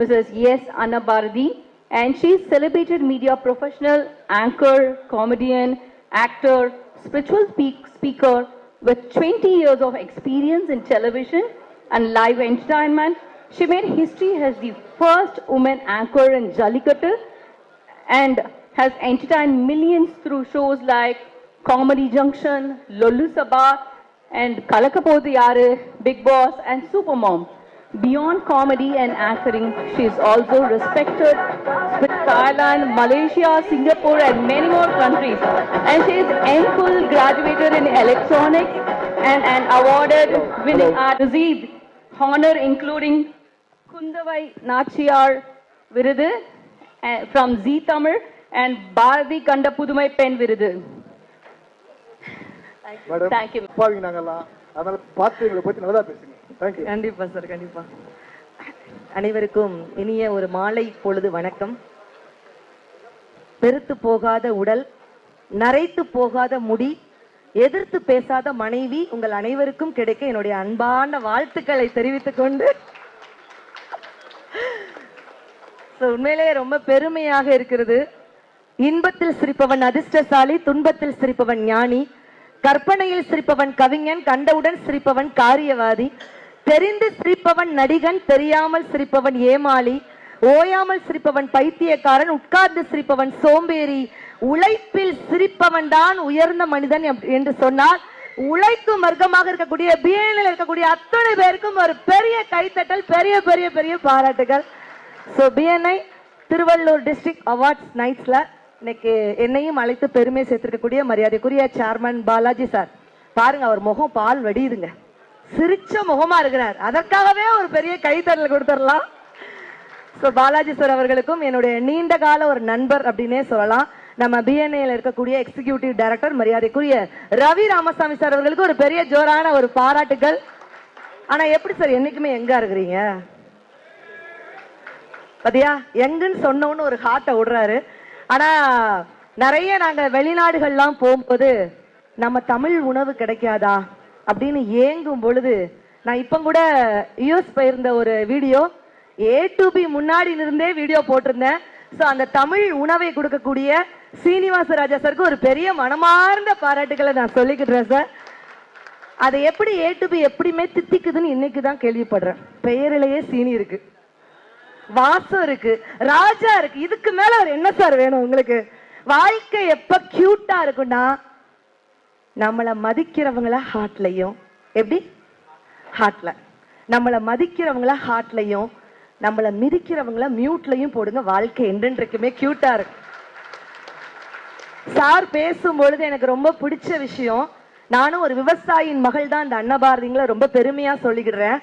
Mrs. Yes Anna Bharati, and she is celebrated media professional, anchor, comedian, actor, spiritual speaker with 20 years of experience in television and live entertainment. She made history as the first woman anchor in Jallikattu and has entertained millions through shows like Comedy Junction, Lollu Sabha, and Kalakapodhu Yaru, Big Boss, and Supermom. Beyond comedy and anchoring, she is also respected with Thailand, Malaysia, Singapore, and many more countries. And she is MPhil graduated in electronics and an awarded winning art received honor including Kundavai Nachiyar Virudu from Zee Tamil and Bharati Kanda Pudumai Pen Virudu. Thank you. கண்டிப்பா sir, கண்டிப்பா. அனைவருக்கும் இனிய ஒரு மாலை பொழுது வணக்கம். பெருத்து போகாத உடல், நரைத்து போகாத முடி, எதிர்த்து பேசாத மனைவி உங்கள் அனைவருக்கும் கிடைக்க என்னுடைய அன்பான வாழ்த்துக்களை தெரிவித்துக் கொண்டு உண்மையிலேயே ரொம்ப பெருமையாக இருக்கிறது. இன்பத்தில் சிரிப்பவன் அதிர்ஷ்டசாலி, துன்பத்தில் சிரிப்பவன் ஞானி, கற்பனையில் சிரிப்பவன் கவிஞன், கண்டவுடன் சிரிப்பவன் காரியவாதி, தெரிந்து சிரிப்பவன் நடிகன், தெரியாமல் சிரிப்பவன் ஏமாளி, ஓயாமல் சிரிப்பவன் பைத்தியக்காரன், உட்கார்ந்து சிரிப்பவன் சோம்பேறி, உழைப்பில் சிரிப்பவன் தான் உயர்ந்த மனிதன் என்று சொன்னால் உழைக்கும் வர்க்கமாக இருக்கக்கூடிய பிஎன்ல இருக்கக்கூடிய அத்தனை பேருக்கும் ஒரு பெரிய கைத்தட்டல், பெரிய பெரிய பெரிய பாராட்டுகள். So BNI Tiruvallur district awards நைட்ஸ்ல இன்னைக்கு என்னையும் அழைத்து பெருமை சேர்த்திருக்கக்கூடிய மரியாதைக்குரிய சேர்மன் பாலாஜி சார், பாருங்க அவர் முகம் பால் வடியுதுங்க, சிரிச்ச முகமா இருக்கிறார். அதற்காகவே ஒரு பெரிய கைத்தட்டல் கொடுத்துடலாம். ஸோ பாலாஜி சார் அவர்களுக்கும் என்னுடைய நீண்ட கால ஒரு நண்பர் அப்படின்னே சொல்லலாம். நம்ம பிஎன்ஏல இருக்கக்கூடிய எக்ஸிகியூட்டிவ் டைரக்டர் மரியாதைக்குரிய ரவி ராமசாமி சார் அவர்களுக்கு ஒரு பெரிய ஜோரான ஒரு பாராட்டுகள். ஆனா எப்படி சார் என்னைக்குமே எங்க இருக்கிறீங்க பாத்தியா, எங்குன்னு சொன்னோன்னு ஒரு ஹார்ட்டை விடுறாரு. ஆனா நிறைய நாங்க வெளிநாடுகள்லாம் போகும்போது நம்ம தமிழ் உணவு கிடைக்காதா அப்படின்னு ஏங்கும் பொழுது, நான் இப்ப கூட யூஎஸ் போயிருந்த ஒரு வீடியோ A2B முன்னாடி இருந்தே வீடியோ போட்டிருந்தேன். ஸோ அந்த தமிழ் உணவை கொடுக்கக்கூடிய சீனிவாசராஜா சாருக்கு ஒரு பெரிய மனமார்ந்த பாராட்டுகளை நான் சொல்லிக்கிட்டுறேன் சார். அதை எப்படி A2B எப்படியுமே தித்திக்குதுன்னு இன்னைக்கு தான் கேள்விப்படுறேன். பெயரிலேயே சீனி இருக்கு, வாசம் இருக்கு, ராஜா இருக்கு, இதுக்கு மேல ஒரு என்ன சார் வேணும் உங்களுக்கு? வாழ்க்கை எப்ப கியூட்டா இருக்குன்னா நம்மளை மதிக்கிறவங்கள ஹார்ட்லையும், எப்படி ஹார்ட்ல நம்மளை மதிக்கிறவங்கள ஹார்ட்லையும், நம்மளை மிதிக்கிறவங்கள மியூட்லையும் போடுங்க. வாழ்க்கை என்றென்றைக்குமே கியூட்டா இருக்கு. சார் பேசும்பொழுது எனக்கு ரொம்ப பிடிச்ச விஷயம், நானும் ஒரு விவசாயியின் மகள் தான் இந்த அன்னபாரதிங்களை ரொம்ப பெருமையா சொல்லிக்கிறேன்.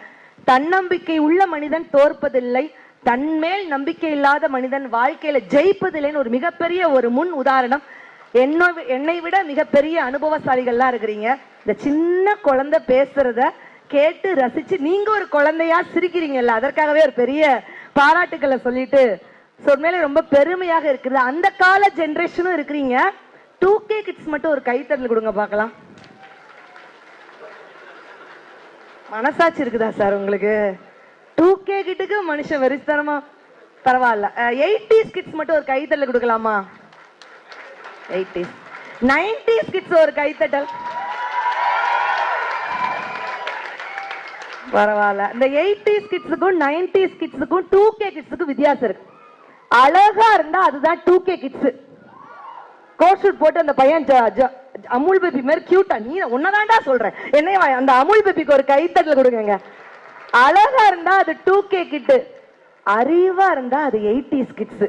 தன்னம்பிக்கை உள்ள மனிதன் தோற்பதில்லை, தன்மேல் நம்பிக்கை இல்லாத மனிதன் வாழ்க்கையில ஜெயிப்பதில்லைன்னு ஒரு மிகப்பெரிய ஒரு முன் உதாரணம். என்னை விட மிகப்பெரிய அனுபவசாலிகள்லாம் இருக்கிறீங்க. இந்த சின்ன குழந்தை பேசுறத கேட்டு ரசிச்சு நீங்க ஒரு குழந்தையா சிரிக்கிறீங்கல்ல, அதற்காகவே ஒரு பெரிய பாராட்டுக்களை சொல்லிட்டு சொன்மேலே ரொம்ப பெருமையாக இருக்குது. அந்த கால ஜெனரேஷனும் இருக்கிறீங்க. 2K கிட்ஸ் மட்டும் ஒரு கைத்தட்டல் கொடுங்க பார்க்கலாம். மனசாட்சி இருக்குதா சார் உங்களுக்கு? 2K கிட்டுக்கு மனுஷன் வெறித்தனமா பரவாயில்ல. 80s கிட்ஸ் மட்டும் ஒரு கைத்தட்டல் கொடுக்கலாமா? 80s 90s கிட்ஸ் ஒரு கைத்தட்டல் பரவாயில்ல. இந்த 80s கிட்ஸுக்கும் 90s கிட்ஸுக்கும் 2K கிட்ஸுக்கும் வித்தியாசம் இருக்கு. அழகா இருந்தா அதுதான் 2K கிட்ஸ். கோட் ஷூட் போட்டு அந்த பையன் அமுல் பேபி மாதிரி கியூட்டா, நீ உன்னதான்டா சொல்றேன், என்ன அந்த அமுல் பேபிக்கு ஒரு கைத்தட்டல் கொடுங்க. அழகா இருந்தா அது 2K கிட், அறிவா இருந்தா அது 80s கிட்ஸ்.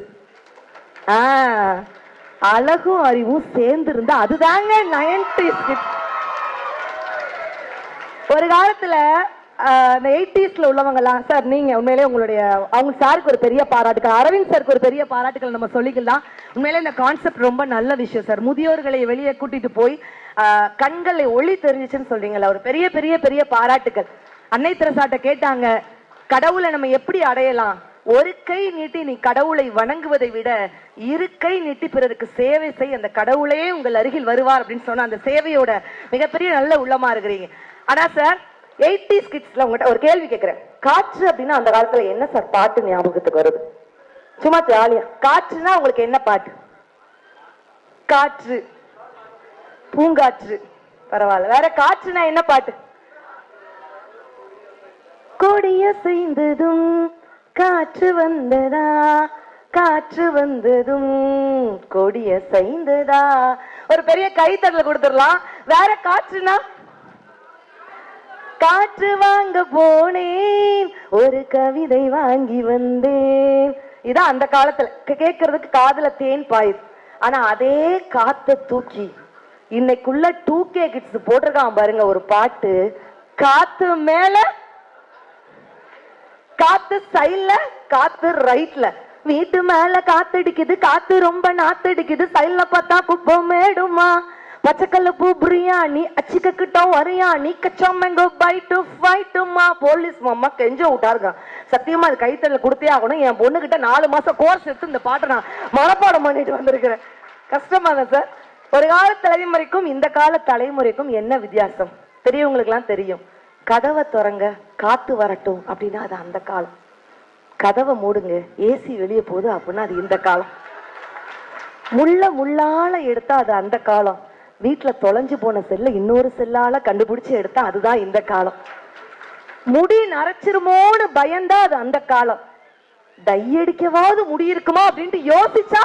அழகும் அறிவும் சேர்ந்து இருந்தா அதுதாங்க 90s கிட்ஸ். ஒரு காலத்துல இந்த 80ஸ்ல உள்ளவங்கலாம் சார், நீங்க உண்மையிலே உங்களுடைய அவங்க சாருக்கு ஒரு பெரிய பாராட்டுகள், அரவிந்த் சாருக்கு ஒரு பெரிய பாராட்டுகள் நம்ம சொல்லிக்கலாம். உண்மையிலே இந்த கான்செப்ட் ரொம்ப நல்ல விஷயம் சார். முதியோர்களை வெளியே கூட்டிட்டு போய் கண்களை ஒளி தெரிஞ்சிச்சுன்னு சொல்றீங்கல்ல, ஒரு பெரிய பெரிய பெரிய பாராட்டுகள். அன்னை தெரசாட்ட கேட்டாங்க, கடவுளை நம்ம எப்படி அடையலாம்? ஒரு கை நீட்டி நீ கடவுளை வணங்குவதை விட இரு கை நீட்டி பிறருக்கு சேவை செய், அந்த கடவுளே உங்கள் அருகில் வருவார் அப்படின்னு சொன்ன அந்த சேவையோட மிகப்பெரிய நல்ல உள்ளமா இருக்கிறீங்க. ஆனா சார் 80s கிட்ஸ்ல உங்ககிட்ட ஒரு கேள்வி கேட்கிறேன். காற்று அப்படின்னா அந்த காலத்துல என்ன சார் பாட்டு ஞாபகத்துக்கு வருது? சும்மா ஜாலியா காற்றுனா உங்களுக்கு என்ன பாட்டு? காற்று, பூங்காற்று, பரவாயில்ல. வேற காற்றுனா என்ன பாட்டு? கொடிய செய்ததும் காற்று வந்ததா, காற்று வந்ததும் கொடிய செய்ததா. ஒரு பெரிய கைத்தட்டல கொடுத்துடலாம். வேற காற்றுனா? காற்று வாங்க போனேன், ஒரு கவிதை வாங்கி வந்தேன். இதான் அந்த காலத்துல கேட்கறதுக்கு காதுல தேன் பாயுது. ஆனா அதே காத்த தூக்கி இன்னைக்குள்ள 2K கிட்ஸ் போட்டிருக்கான் பாருங்க ஒரு பாட்டு. காத்து மேல, காத்து சைட்ல, காத்து ரைட்ல. வீட்டு மேல காத்தடிக்குது, காத்து ரொம்ப நாத்தடிக்குது. சைட்ல பார்த்தா குப்பை மேடுமா, பச்சைக்கல்ல பூ பிரியாணி, அச்சிக்க கிட்ட வரியாணி, கச்சா மேங்கோ பைட்டு ஃபைட்டுமா. போலீஸ் மாமா கெஞ்ச விட்டாருங்க. சத்தியமா அது கைத்தல கொடுத்தே ஆகணும். என் பொண்ணு கிட்ட 4 மாசம் கோர்ஸ் எடுத்து இந்த பாட்டை நான் மனப்பாடம் பண்ணிட்டு வந்திருக்கிறேன். கஷ்டமா தான் சார். ஒரு கால தலைமுறைக்கும் இந்த கால தலைமுறைக்கும் என்ன வித்தியாசம் பெரியவங்களுக்கு எல்லாம் தெரியும். கதவை திறங்க, காத்து வரட்டும் அப்படின்னா அது அந்த காலம். கதவை மூடுங்க, ஏசி வெளியே போகுது அப்படின்னா அது இந்த காலம். முள்ளால எடுத்தா அது அந்த காலம். வீட்டுல தொலைஞ்சு போன செல்ல இன்னொரு செல்லால கண்டுபிடிச்சு எடுத்தா அதுதான் இந்த காலம். முடி நரைச்சிருமோன்னு பயந்தா அது அந்த காலம். டை அடிக்கவாவது முடி இருக்குமா அப்படின்ட்டு யோசிச்சா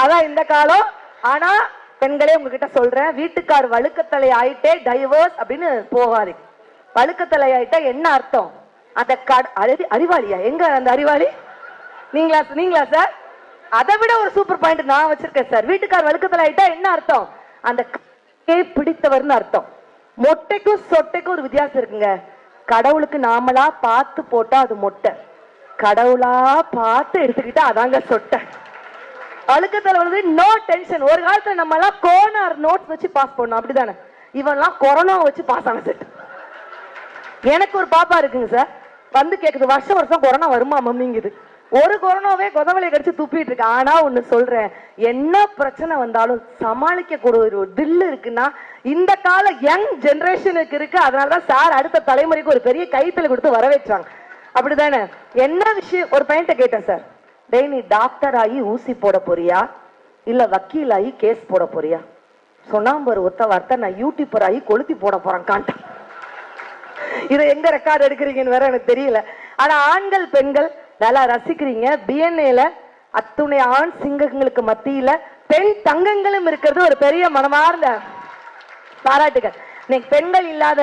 அதான் இந்த காலம். ஆனா பெண்களே உங்ககிட்ட சொல்றேன், வீட்டுக்கார் வழுக்கத்தலை ஆயிட்டே டைவர்ஸ் அப்படின்னு போகாது. வழுக்கத்தலை ஆயிட்டா என்ன அர்த்தம்? அந்த அறிவாளியா? எங்க அந்த அறிவாளி? நீங்களா சார்? அதை விட ஒரு சூப்பர் பாயிண்ட் நான் வச்சிருக்கேன் சார். வீட்டுக்கார் வழுக்கத்தலை ஆயிட்டா என்ன அர்த்தம்? அந்த பிடித்தவர்னு அர்த்தம். மொட்டைக்கும் சொட்டைக்கும் ஒரு வித்தியாசம் இருக்குங்க. கடவுளுக்கு நாமளா பார்த்து போட்டா அது மொட்டை, கடவுளா பார்த்து எடுத்துக்கிட்டா அதாங்க சொட்டை. அழுக்கத்துல வந்து நோ டென்ஷன். ஒரு காலத்துல நம்ம எல்லாம் கோனார் நோட்ஸ் வச்சு பாஸ் பண்ணோம், அப்படிதானே? இவெல்லாம் கொரோனா வச்சு பாஸ் ஆன செட். எனக்கு ஒரு பாப்பா இருக்குங்க சார், வந்து கேக்குது வருஷம் கொரோனா வருமா மம்மிங்குது. ஒரு கொரோனாவே கொதவலை கடிச்சு துப்பிட்டு இருக்கு. ஆனா ஒண்ணு சொல்றேன், என்ன பிரச்சனை வந்தாலும் சமாளிக்க கூடிய ஒரு தில்லு இருக்குன்னா இந்த கால யங் ஜெனரேஷனுக்கு இருக்கு. அதனாலதான் சார் அடுத்த தலைமுறைக்கு ஒரு பெரிய கைத்தல கொடுத்து வரவேற்றாங்க. அப்படிதானே? என்ன விஷயம் ஒரு பையன்ட்ட கேட்டேன் சார், டேய் நீ டாக்டர் ஆகி ஊசி போட போறியா இல்ல வக்கீல் ஆகி கேஸ் போட போறியா? சொன்னாம்பர் ஒத்த வார்த்தை, நான் யூடியூபர் ஆகி கொளுத்தி போட போறேன் காண்டா. இதை எங்க ரெக்கார்ட் எடுக்கிறீங்கன்னு வேற எனக்கு தெரியல. ஆனா ஆண்கள் பெண்கள் நல்லா ரசிக்கிறீங்க. பிஎன்ஏல அத்துணை ஆண் சிங்கங்களுக்கு மத்தியில பெண் தங்கங்களும் இருக்கிறது ஒரு பெரிய மனமார்ந்த பாராட்டுகள். இன்னைக்கு பெண்கள் இல்லாத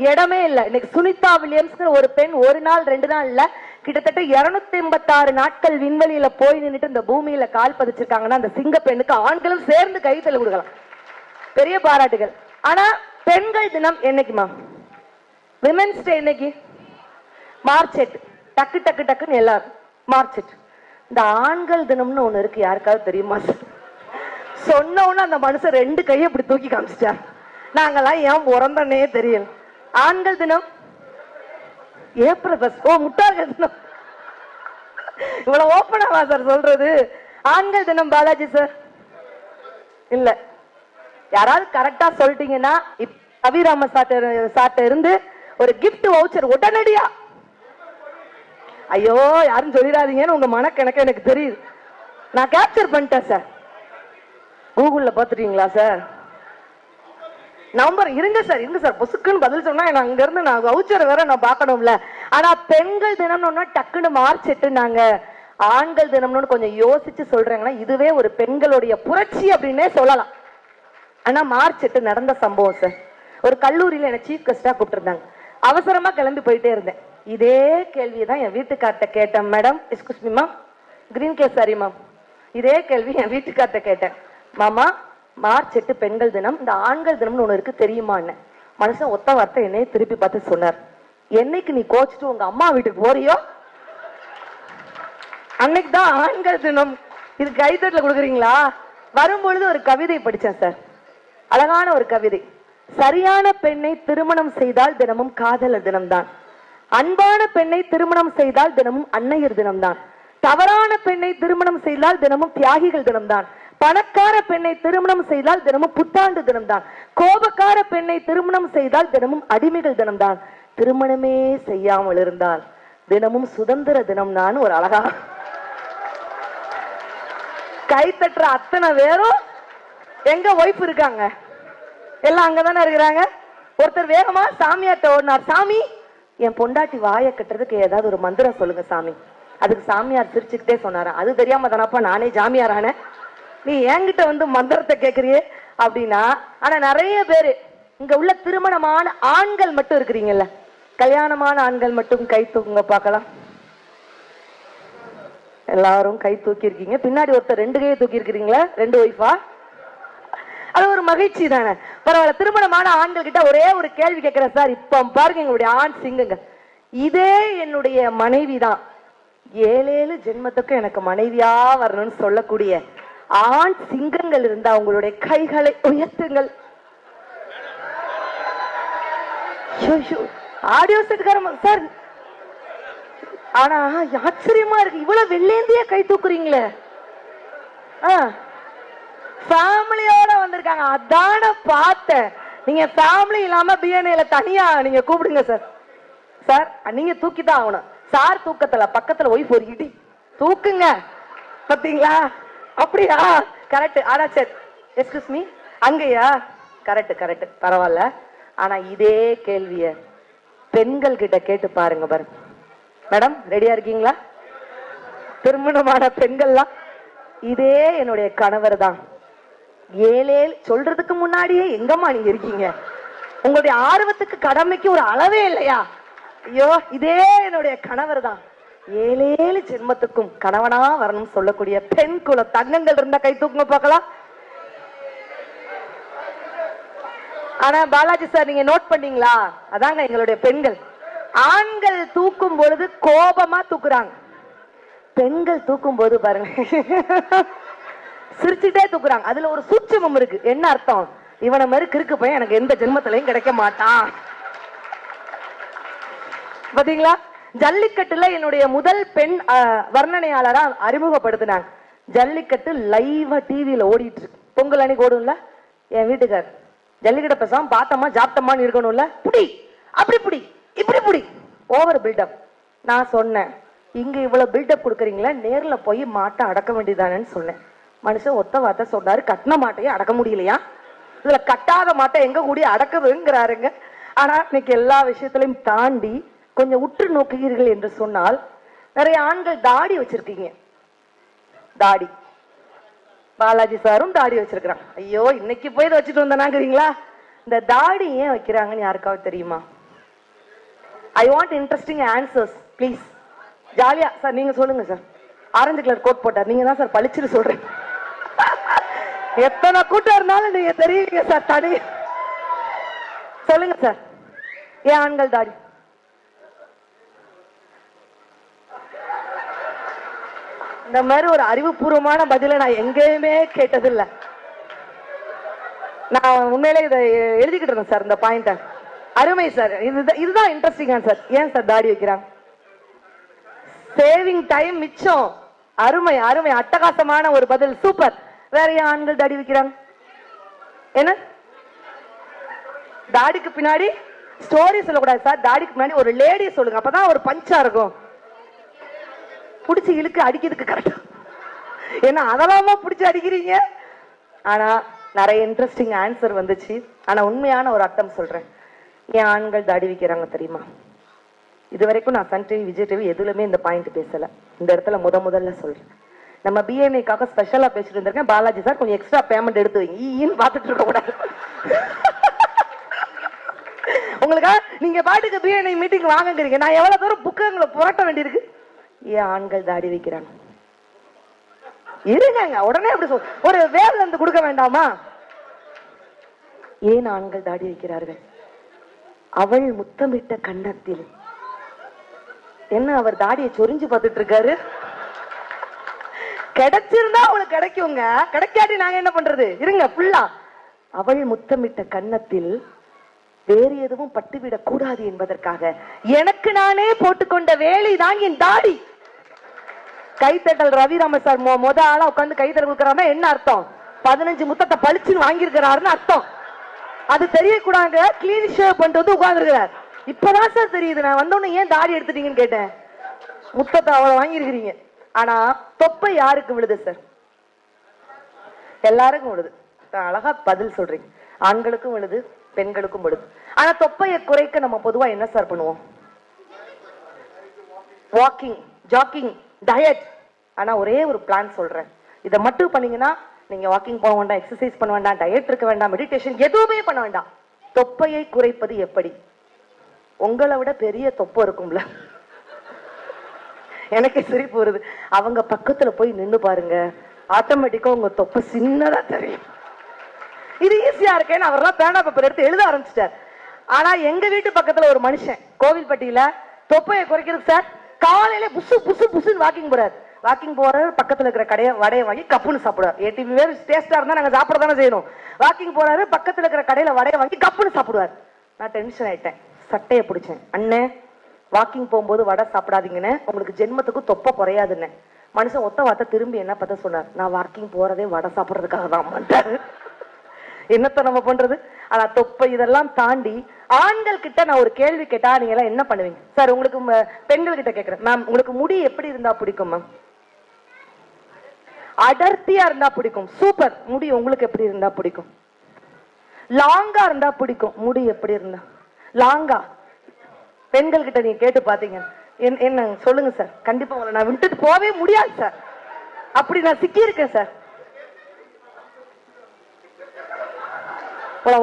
இடமே இல்லை. இன்னைக்கு சுனிதா வில்லியம்ஸ் ஒரு பெண் ஒரு நாள் 2 நாள் இல்ல, கிட்டத்தட்ட 286 நாட்கள் விண்வெளியில போய் நின்றுட்டு இந்த பூமியில கால் பதிச்சிருக்காங்கன்னா அந்த சிங்க பெண்ணுக்கு ஆண்களும் சேர்ந்து கைத்தல கொடுக்கலாம். பெரிய பாராட்டுகள். ஆனா பெண்கள் தினம் என்னைக்குமா? விமென்ஸ் டே என்னைக்கு? மார்ச் 8. டக்கு டக்கு டக்குன்னு எல்லாரும் மார்ச் 8. இந்த ஆண்கள் தினம்னு ஒண்ணு இருக்கு, யாருக்காவது தெரியுமா? சொன்ன உடனே அந்த மனுஷன் 2 கையை இப்படி தூக்கி காமிச்சிட்டார். நாங்கெல்லாம் ஏன் பிறந்தனே தெரியல. ஆண்கள் தினம் ஏப்ரல் 1. ஓ முட்டாள்கள் தினம். இவ்வளவு ஓப்பனாவா சார் சொல்றது? ஆண்கள் தினம் பாலாஜி சார் இல்ல. யாராவது கரெக்டா சொல்லிட்டீங்கன்னா அபிராம சாட்ட இருந்து ஒரு கிஃப்ட் வவுச்சர் உடனடியா. ஐயோ யாரும் சொல்லிடாதீங்கன்னு உங்க மனக்கணக்கு எனக்கு தெரியுது. நான் கேப்சர் பண்ணிட்டேன் சார். கூகுள்ல பாத்துட்டீங்களா சார்? நம்பர் இருங்க சார் பொசுக்குன்னு பதில் சொன்னா அங்க இருந்து நான் வவுச்சர் வேற நான் பார்க்கணும்ல. ஆனா பெண்கள் தினம்னு டக்குன்னு மார்ச் 8 நாங்க ஆண்கள் தினம்னு கொஞ்சம் யோசிச்சு சொல்றாங்கன்னா இதுவே ஒரு பெண்களுடைய புரட்சி அப்படின்னே சொல்லலாம். ஆனா மார்ச் 8 நடந்த சம்பவம் சார். ஒரு கல்லூரியில என்ன சீஃப் கெஸ்டா கூப்பிட்டுருந்தாங்க. அவசரமா கிளம்பி போயிட்டே இருந்தேன். இதே கேள்விதான் என் வீட்டுக்கார்ட்ட கேட்டேன். Madam excuse me ma'am, green gas sorry ma'am. இதே கேள்வி என் வீட்டுக்கார்ட்ட கேட்டேன். மாமா மார்ச் 8 பெண்கள் தினம், இந்த ஆண்கள் தினம்னு ஒண்ணு இருக்கு தெரியுமான்னு. மனுஷன் ஒத்த வார்த்தை என்னையே திருப்பி பார்த்து சொன்னார், என்னைக்கு நீ கோச்சிட்டு உங்க அம்மா வீட்டுக்கு போறியோ அன்னைக்கு தான் ஆண்கள் தினம். இது கைத்தட்டல கொடுக்குறீங்களா? வரும்பொழுது ஒரு கவிதை படிச்சேன் சார், அழகான ஒரு கவிதை. சரியான பெண்ணை திருமணம் செய்தால் தினமும் காதலர் தினம்தான், அன்பான பெண்ணை திருமணம் செய்தால் தினமும் அன்னையர் தினம்தான், தவறான பெண்ணை திருமணம் செய்தால் தினமும் தியாகிகள் தினம்தான், பணக்கார பெண்ணை திருமணம் செய்தால் தினமும் புத்தாண்டு தினம்தான். கோபக்கார பெண்ணை திருமணம் செய்தால் தினமும் அடிமைகள் தினம்தான். திருமணமே செய்யாமல் இருந்தால் தினமும் சுதந்திர தினம். நான் ஒரு அழகா கை தட்டுற அத்தனை பேரும் எங்க ஒய்ஃப் இருக்காங்க, எல்லாம் அங்கதானே இருக்கிறாங்க. ஒருத்தர் வேகமா சாமியார்ட்ட ஓடினார், சாமி என் பொண்டாட்டி வாயை கட்டுறதுக்கு ஏதாவது ஒரு மந்திரம் சொல்லுங்க சாமி. அதுக்கு சாமியார் சிரிச்சுக்கிட்டே சொன்னாரா, அது தெரியாம தானப்பா நானே ஜாமியாரான, நீ என்கிட்ட வந்து மந்திரத்தை கேட்கறியே அப்படின்னா. ஆனா நிறைய பேரு இங்க உள்ள திருமணமான ஆண்கள் மட்டும் இருக்கிறீங்கல்ல, கல்யாணமான ஆண்கள் மட்டும் கை தூக்குங்க பார்க்கலாம். எல்லாரும் கை தூக்கி இருக்கீங்க. பின்னாடி ஒருத்தர் 2 கையை தூக்கி இருக்கிறீங்களா, 2 ஒய்ஃபா? அது ஒரு மகிழ்ச்சி தானே. பரவாயில்ல. திருமணமான ஆண்கள் கிட்ட ஒரே ஒரு கேள்வி கேட்கிறேன் சார். இப்ப பாருங்க எங்களுடைய ஆண் சிங்கங்க, இதே என்னுடைய மனைவி தான், 7 ஜென்மத்துக்கு எனக்கு மனைவியா வரணும்னு சொல்லக்கூடிய ஆண் சிங்கங்கள் இருந்தா உங்களுடைய கைகளை உயர்த்துங்கள். ஆடியோ செட்கார சார், ஆனா ஆச்சரியமா இருக்கு, இவ்வளவு வெள்ளேந்திய கை தூக்குறீங்களே. ஃபேமிலியோட வந்திருக்காங்க, அதான பார்த்தேன். நீங்க ஃபேமிலி இல்லாம பிஎன்ஏல தனியா நீங்க கூப்பிடுங்க சார். சார் நீங்க தூக்கிதான் ஆகணும். சார் தூக்கத்துல பக்கத்துல ஒய்ஃப் ஒரு இடி தூக்குங்க, பாத்தீங்களா? அப்படியா? கரெக்ட். ஆனா சரி, எக்ஸ்கியூஸ் மீ, அங்கயா? கரெக்ட் கரெக்ட், பரவாயில்ல. ஆனா இதே கேள்விய பெண்கள் கிட்ட கேட்டு பாருங்க. பாருங்க மேடம், ரெடியா இருக்கீங்களா? திருமணமான பெண்கள்லாம், இதே என்னுடைய கணவர் தான், 7 சொல்றதுக்கு முன்னாடியே எங்கம்மா நீங்க இருக்கீங்க? உங்களுடைய ஆர்வத்துக்கு கடமைக்கு ஒரு அளவே இல்லையா? ஐயோ, இதே என்னுடைய கணவர் தான், 7 ஜென்மத்துக்கும் கணவனா வரணும்னு சொல்லக்கூடிய பெண் குல தங்கங்கள் இருந்தா கை தூக்குங்க பார்க்கலாம். ஆனா பாலாஜி சார், நீங்க நோட் பண்ணீங்களா? அதாங்க எங்களுடைய பெண்கள். ஆண்கள் தூக்கும் பொழுது கோபமா தூக்குறாங்க, பெண்கள் தூக்கும் போது பாருங்க சிரிச்சுட்டே தூக்குறாங்க. அதுல ஒரு சூட்சமம் இருக்கு. என்ன அர்த்தம்? இவனை மாதிரி கிறுக்கு பையன் எனக்கு எந்த ஜென்மத்திலையும் கிடைக்க மாட்டான். பாத்தீங்களா? ஜல்லிக்கட்டுல என்னுடைய முதல் பெண் வர்ணனையாளரா அறிமுகப்படுத்தினாங்க. ஜல்லிக்கட்டு லைவா டிவியில ஓடிட்டு இருக்கு. பொங்கல் அன்னைக்கு ஓடும்ல, என் வீட்டுக்கார் ஜல்லிக்கட்டை பேசாம பார்த்தமா ஜாப்டமான்னு இருக்கணும்ல, புடி அப்படி புடி இப்படி புடி, ஓவர் பில்டப். நான் சொன்னேன், இங்க இவ்வளவு பில்டப் கொடுக்குறீங்களா, நேர்ல போய் மாட்டை அடக்க வேண்டியதானேன்னு சொன்னேன். மனுஷன் ஒத்த வார்த்தை சொன்னாரு, கட்டின மாட்டையே அடக்க முடியலையா, இதுல கட்டாத மாட்டை எங்க கூடிய அடக்குதுங்கிறாருங்க. ஆனா இன்னைக்கு எல்லா விஷயத்திலையும் தாண்டி கொஞ்சம் உற்று நோக்குகிறீர்கள் என்று சொன்னால், நிறைய ஆண்கள் தாடி வச்சிருக்கீங்க. தாடி, பாலாஜி சாரும் தாடி வச்சிருக்கிறான். ஐயோ, இன்னைக்கு போய் இதை வச்சுட்டு வந்தானாங்கிறீங்களா? இந்த தாடி ஏன் வைக்கிறாங்கன்னு யாருக்காவது தெரியுமா? I want interesting answers please. ஜாலியா சார் நீங்க சொல்லுங்க சார். ஆரஞ்சு கலர் கோட் போட்டார், நீங்க தான் சார் பளிச்சுட்டு சொல்றேன். எத்தனை கூட்டம் இருந்தாலும் நீங்க தெரியுங்க சார். தனி சொல்லுங்க சார், ஏன் ஆண்கள் தாடி? இந்த மாதிரி ஒரு அறிவுபூர்வமான பதில நான் எங்கேயுமே கேட்டதில்லை. நான் உண்மையிலே இதை எழுதிக்கிட்டு இருந்தேன் சார் இந்த பாயிண்ட. அருமை சார், இதுதான் இன்ட்ரெஸ்டிங் ஆன்சர். ஏன் சார் தாடி வைக்கிறாங்க? சேவிங் டைம், மிச்சம். அருமை அருமை, அட்டகாசமான ஒரு பதில், சூப்பர். வேற ஏன் ஆண்கள் தாடி வைக்கிறாங்க? என்ன தாடிக்கு பின்னாடி ஸ்டோரி சொல்லக்கூடாது சார், தாடிக்கு பின்னாடி ஒரு லேடி சொல்லுங்க, அப்பதான் ஒரு பஞ்சா இருக்கும். புடிச்சு இழுக்கு அடிக்கிறதுக்கு கரெக்டா, ஏன்னா அதெல்லாமா புடிச்சு அடிக்கிறீங்க. ஆனா நிறைய இன்ட்ரெஸ்டிங் ஆன்சர் வந்துச்சு. ஆனா உண்மையான ஒரு அர்த்தம் சொல்றேன். ஏன் ஆண்கள் தாடி வைக்கிறாங்க தெரியுமா? இது வரைக்கும் நான் சன் டிவி, விஜய் டிவி எதுலயுமே இந்த பாயிண்ட் பேசல. இந்த இடத்துல முதல்ல சொல்றேன். நம்ம பிஎன்ஏக்காக ஸ்பெஷலா பேசிட்டு இருந்திருக்கேன். பாலாஜி சார் கொஞ்சம் எக்ஸ்ட்ரா பேமெண்ட் எடுத்து வைங்க, ஈன்னு பாத்துட்டு இருக்க கூடாது. உங்களுக்கா நீங்க பாட்டுக்கு பிஎன்ஏ மீட்டிங் வாங்குறீங்க, நான் எவ்வளவு தூரம் புக்குங்களை புரட்ட வேண்டியிருக்கு. ஏன் ஆண்கள் தாடி வைக்கிறாங்க? இருங்க, உடனே அப்படி சொல், ஒரு வேலை வந்து கொடுக்க வேண்டாமா? ஏன் ஆண்கள் தாடி வைக்கிறார்கள்? அவள் முத்தமிட்ட கன்னத்தில். என்ன அவர் தாடியை சொரிஞ்சு பார்த்துட்டு இருக்காரு? கிடைச்சிருந்தா அவளுக்கு கிடைக்குங்க, கிடைக்காட்டி நாங்க என்ன பண்றது? இருங்க ஃபுல்லா. அவள் முத்தமிட்ட கன்னத்தில் வேறு எதுவும் பட்டுவிடக் கூடாது என்பதற்காக எனக்கு நானே போட்டுக்கொண்ட வேலைதான் என் தாடி. கைத்தட்டல் ரவிராம சார் முத ஆளா உட்காந்து கைத்தட்டல் கொடுக்கறாருன்னா என்ன அர்த்தம்? 15 முத்தத்தை பளிச்சுன்னு வாங்கியிருக்கிறாருன்னு அர்த்தம். அது தெரியக்கூடாது. கிளீன் ஷேவ் பண்ணிட்டு உட்கார்ந்துருக்கிறார். இப்பதான் சார் தெரியுது. நான் வந்தோடனே ஏன் தாடி எடுத்துட்டீங்கன்னு கேட்டேன். முத்தத்தை அவ்வளவு வாங்கியிருக்கிறீங்க. ஆனா தொப்பை யாருக்கு விழுது சார்? எல்லாருக்கும் விழுது. அழகா பதில் சொல்றீங்க. ஆண்களுக்கும் விழுது, பெண்களுக்கும் விழுது. ஆனா தொப்பையை குறைக்க நம்ம பொதுவா என்ன சார் பண்ணுவோம்? Walking, jogging, diet. ஆனா ஒரே ஒரு பிளான் சொல்றேன். இதை மட்டும் பண்ணீங்கன்னா நீங்க வாக்கிங் போக வேண்டாம், எக்ஸசைஸ் பண்ண வேண்டாம், டயட் இருக்க வேண்டாம், மெடிடேஷன் எதுவுமே பண்ண வேண்டாம். தொப்பையை குறைப்பது எப்படி? உங்களை விட பெரிய தொப்பை இருக்கும்ல. எனக்கு சிரிப்பு வருது. அவங்க பக்கத்துல போய் நின்னு பாருங்க, ஆட்டோமேட்டிக்கா உங்க தொப்பை சின்னதா தெரியும். இது ஈஸியா இருக்கேன்னு அவரெல்லாம் பேனா பேப்பர் எடுத்து எழுத ஆரம்பிச்சிட்டார். ஆனா எங்க வீட்டு பக்கத்துல ஒரு மனுஷன் கோவில்பட்டியில தொப்பையை குறைக்கிறது சார் காலையில புசு புசு புசுன்னு வாக்கிங் போறாரு. வாக்கிங் போறாரு, பக்கத்துல இருக்கிற வடையை வாங்கி கப்புன்னு சாப்பிடுவார். ஏடிபி வேறு டேஸ்டா இருந்தா நாங்க சாப்பிட தானே செய்யணும். வாக்கிங் போறாரு, பக்கத்துல இருக்கிற கடையில வடையை வாங்கி கப்புன்னு சாப்பிடுவார். நான் டென்ஷன் ஆயிட்டேன். சட்டையை பிடிச்சேன். அண்ணே, வாக்கிங் போகும்போது வடை சாப்பிடாதீங்கன்னு, உங்களுக்கு ஜென்மத்துக்கு தொப்பை குறையாதுன்னு. மனுஷன் ஒத்த வார்த்தை திரும்பி என்ன பார்த்தா சொன்னார், நான் வாக்கிங் போறதே வடை சாப்பிட்றதுக்காக தான். என்னத்த நம்ம பண்றது? ஆனா தொப்பை இதெல்லாம் தாண்டி ஆண்கள் கிட்ட நான் ஒரு கேள்வி கேட்டா நீங்க எல்லாம் என்ன பண்ணுவீங்க சார்? உங்களுக்கு பெண்கள் கிட்ட கேட்கிறேன். மேம், உங்களுக்கு முடி எப்படி இருந்தா பிடிக்கும்? மேம், அடர்த்தியா இருந்தா பிடிக்கும். சூப்பர். முடி உங்களுக்கு எப்படி இருந்தா பிடிக்கும்? லாங்கா இருந்தா பிடிக்கும். முடி எப்படி இருந்தா லாங்கா? பெண்கள் கிட்ட நீங்க கேட்டு பாத்தீங்க என்ன சொல்லுங்க சார். கண்டிப்பா உங்களை நான் விட்டுட்டு போவே முடியாது சார். அப்படி நான் சிக்கி இருக்கேன் சார்.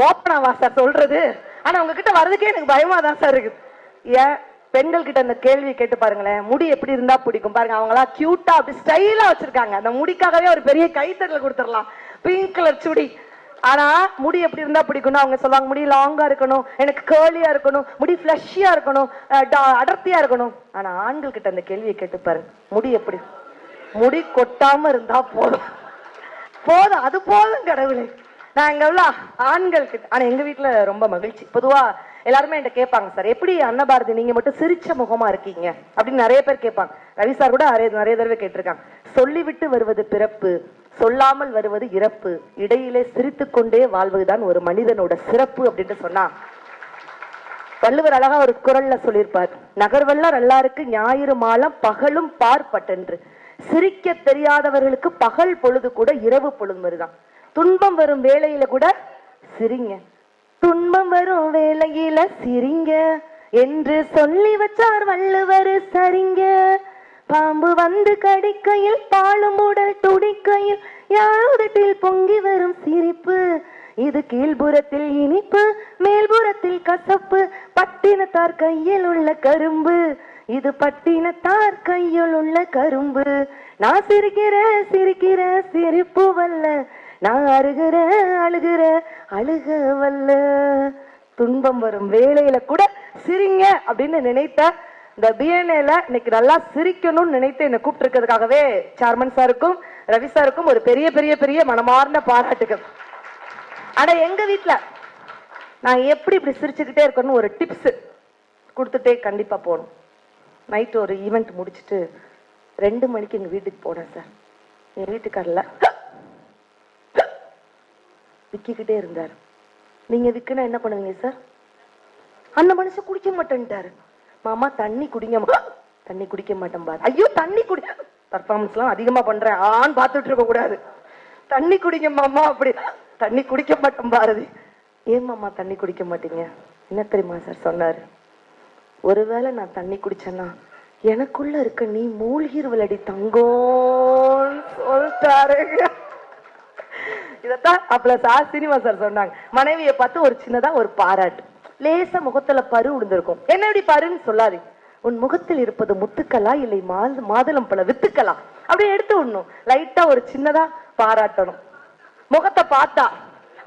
ஓப்பனாவா சார் சொல்றது? ஆனா உங்ககிட்ட வர்றதுக்கே எனக்கு பயமா தான் சார் இருக்கு. ஏன் பெண்கள் கிட்ட அந்த கேள்வி கேட்டு பாருங்களேன். முடி எப்படி இருந்தா பிடிக்கும் பாருங்க. அவங்களா கியூட்டா அப்படி ஸ்டைலா வச்சிருக்காங்க. அந்த முடிக்காகவே ஒரு பெரிய கைத்தட்டல் கொடுத்துடலாம். பிங்க் கலர் சுடி. ஆனா முடி எப்படி இருந்தா பிடிக்கும்னு அவங்க சொல்லுவாங்க. முடி லாங்கா இருக்கணும், எனக்கு கேர்லியா இருக்கணும், முடி ஃபிளஷியா இருக்கணும், அடர்த்தியா இருக்கணும். ஆனா ஆண்கள் கிட்ட அந்த கேள்வியை கேட்டு பாருங்க. முடி எப்படி? முடி கொட்டாம இருந்தா போதும். போதும், அது போதும் கடவுளே. நான் இங்க உள்ள ஆண்கள் கிட்ட, ஆனா எங்க வீட்டுல ரொம்ப மகிழ்ச்சி. பொதுவா எல்லாருமே என்கிட்ட கேட்பாங்க, சார் எப்படி அன்னபாரதி நீங்க மட்டும் சிரிச்ச முகமா இருக்கீங்க அப்படின்னு நிறைய பேர் கேட்பாங்க. ரவி சார் கூட நிறைய தடவை கேட்டிருக்காங்க. சொல்லிவிட்டு வருவது பிறப்பு, சொல்லாமல் வருவது இறப்பு, இடையிலே சிரித்துக் கொண்டே வாழ்வதுதான் ஒரு மனிதனோட சிறப்பு அப்படின்னு சொன்னா வள்ளுவர் அழகா ஒரு குரல்ல சொல்லியிருப்பார். நகர்வெல்லாம் எல்லாருக்கு ஞாயிறு மாலம் பகலும் பார்ப்பட்டென்று. சிரிக்க தெரியாதவர்களுக்கு பகல் பொழுது கூட இரவு பொழுது மாதிரிதான். துன்பம் வரும் வேளையில கூட சிரிங்க, துன்பம் வரும் வேளையில சிரிங்க என்று சொல்லி வச்சார் வள்ளுவர். சரிங்க. பாம்பு வந்து கடிக்கையில், பாலும் உடல் துடிக்கையில், யாருடத்தில் பொங்கி வரும் சிரிப்பு. இது கீழ்புறத்தில் இனிப்பு, மேல்புறத்தில் கசப்பு, பட்டினத்தார் கையில் உள்ள கரும்பு. இது பட்டினத்தார் கையில் உள்ள கரும்பு. நான் சிரிக்கிற சிரிக்கிற சிரிப்பு வல்ல, நான் அழுகிற அழுகிற அழுக வல்ல. துன்பம் வரும் வேளையில கூட சிரிங்க அப்படின்னு நினைத்த இந்த பிஎன்ஏல இன்னைக்கு நல்லா சிரிக்கணும்னு நினைத்து என்னை கூப்பிட்டு இருக்கிறதுக்காகவே சேர்மன் சாருக்கும் ரவி சாருக்கும் ஒரு பெரிய பெரிய பெரிய மனமார்ந்த பாராட்டுகள். ஆனா எங்க வீட்டுல நான் எப்படி இப்படி சிரிச்சுக்கிட்டே இருக்கணும்னு ஒரு டிப்ஸ் கொடுத்துட்டே கண்டிப்பா போகணும். நைட்டு ஒரு ஈவெண்ட் முடிச்சுட்டு 2 மணிக்கு எங்க வீட்டுக்கு போனேன் சார். எங்க வீட்டுக்காரல விக்கிக்கிட்டே இருந்தாரு. நீங்க விக்குனா என்ன பண்ணுவீங்க சார்? அந்த மனுஷன் குடிக்க மாட்டேன்ட்டாரு. மாமா தண்ணி குடிங்க. தண்ணி குடிக்க மாட்டேன் பாரு. ஐயோ தண்ணி குடி, பர்ஃபார்மன்ஸ் எல்லாம் அதிகமா பண்றேன் ஆன்னு பாத்துட்டு இருக்க கூடாது. தண்ணி குடிங்க மாமா. அப்படி தண்ணி குடிக்க மாட்டேன் பாரதி. ஏன் மாமா தண்ணி குடிக்க மாட்டீங்க? என்ன தெரியுமா சார் சொன்னாரு? ஒருவேளை நான் தண்ணி குடிச்சேன்னா எனக்குள்ள இருக்க நீ மூழ்கிருவலடி தங்கோன்னு சொல்லிட்டாரு. இதத்தான் அப்பல சார் சினிமா சார் சொன்னாங்க. மனைவியை பார்த்து ஒரு சின்னதா ஒரு பாராட்டு. லேசா முகத்துல பரு விழுந்திருக்கும். என்ன இப்படி பருன்னு சொல்லாது. உன் முகத்தில் இருப்பது முத்துக்களா இல்லை மாதுளம் பழ வித்துக்களா அப்படியே எடுத்து விடணும். லைட்டா ஒரு சின்னதா பாராட்டணும். முகத்தை பார்த்தா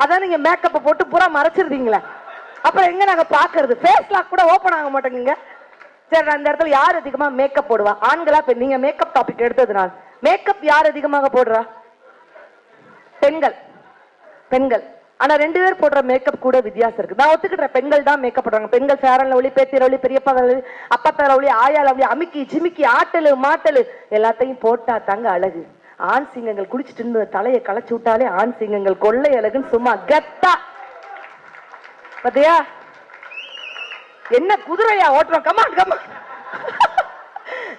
அதான் நீங்க மேக்கப்பை போட்டு பூரா மறைச்சிருந்தீங்களே, அப்புறம் எங்க நாங்க பாக்குறது? ஃபேஸ் லாக் கூட ஓபன் ஆக மாட்டேங்குங்க. சரி, அந்த இடத்துல யார் அதிகமா மேக்கப் போடுவா? ஆண்களா? நீங்க மேக்கப் டாபிக் எடுத்ததுனால மேக்கப் யார் அதிகமாக போடுறா? பெண்கள். பெண்கள். ஆனா 2 பேர் போடுற மேக்கப் கூட வித்தியாசம் இருக்கு. நான் ஒத்துக்கிட்டேன், பெண்கள் தான் மேக்கப் போடுறாங்க. பெண்கள் ஃபேரன் லவ்லி, பேத்தி லவ்லி, பெரியப்பா லவ்லி, அப்பா லவ்லி, ஆயா லவ்லி, அமுக்கி ஜிமிக்கி ஆட்டலு மாட்டலு எல்லாத்தையும் போட்டா தாங்க அழகு. ஆண் சிங்கங்கள் குளிச்சுட்டு தலையை களைச்சு விட்டாலே ஆண் சிங்கங்கள் கொள்ளை அழகுன்னு சும்மா கெத்தா. பாத்தியா என்ன குதிரையா ஓட்டுறோம்? Come on come on.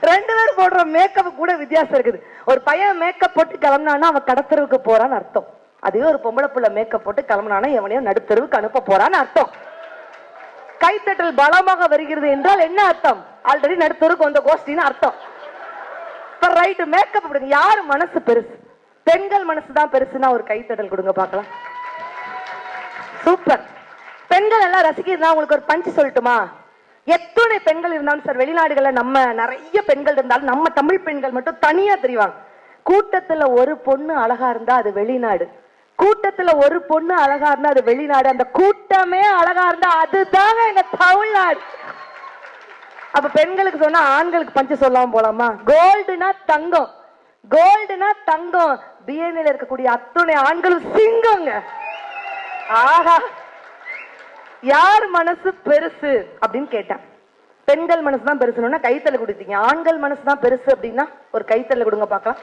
2 பேர் போடுற மேக்கப் கூட வித்தியாசம் இருக்குது. ஒரு பையன் மேக்கப் போட்டு கிளம்பினான்னா அவன் கடத்தருவுக்கு போறான்னு அர்த்தம். அதுவே ஒரு பொம்பளை புள்ள மேக்கப் போட்டு கிளம்பினானா எவனையோ நடுத்தருவுக்கு அனுப்ப போறான்னு அர்த்தம். கைத்தட்டல் பலமாக வருகிறது என்றால் என்ன அர்த்தம்? ஆல்ரெடி நடுத்தருக்கு வந்த கோஷ்டின்னு அர்த்தம். ரைட், மேக்கப் கொடுங்க. யாரு மனசு பெருசு? பெண்கள் மனசு தான் பெருசுன்னா ஒரு கைத்தட்டல் கொடுங்க பார்க்கலாம். சூப்பர். பெண்கள் எல்லாம் ரசிக்கிறதா உங்களுக்கு ஒரு பஞ்சு சொல்லட்டுமா? எத்தனை பெண்கள் இருந்தாலும் சார், வெளிநாடுகள்ல நம்ம நிறைய பெண்கள் இருந்தாலும் நம்ம தமிழ் பெண்கள் மட்டும் தனியா தெரிவாங்க. கூட்டத்துல ஒரு பொண்ணு அழகா இருந்தா அது வெளிநாடு, கூட்டத்துல ஒரு பொண்ணு அழகா இருந்தா அது வெளிநாடு, அந்த கூட்டமே அழகா இருந்தா அதுதாங்க எங்க தமிழ்நாடு. அப்ப பெண்களுக்கு சொன்னா ஆண்களுக்கு பஞ்சு சொல்லாம போலாமா? கோல்டுனா தங்கம், கோல்டுனா தங்கம். பிஎன்ல இருக்கக்கூடிய அத்துணை ஆண்களும் சிங்கங்க. ஆஹா, யார் மனசு பெருசு அப்படின்னு கேட்டேன். பெண்கள் மனசு தான் பெருசுன்னா கைத்தல கொடுத்தீங்க. ஆண்கள் மனசு தான் பெருசு அப்படின்னா ஒரு கைத்தல கொடுங்க பார்க்கலாம்.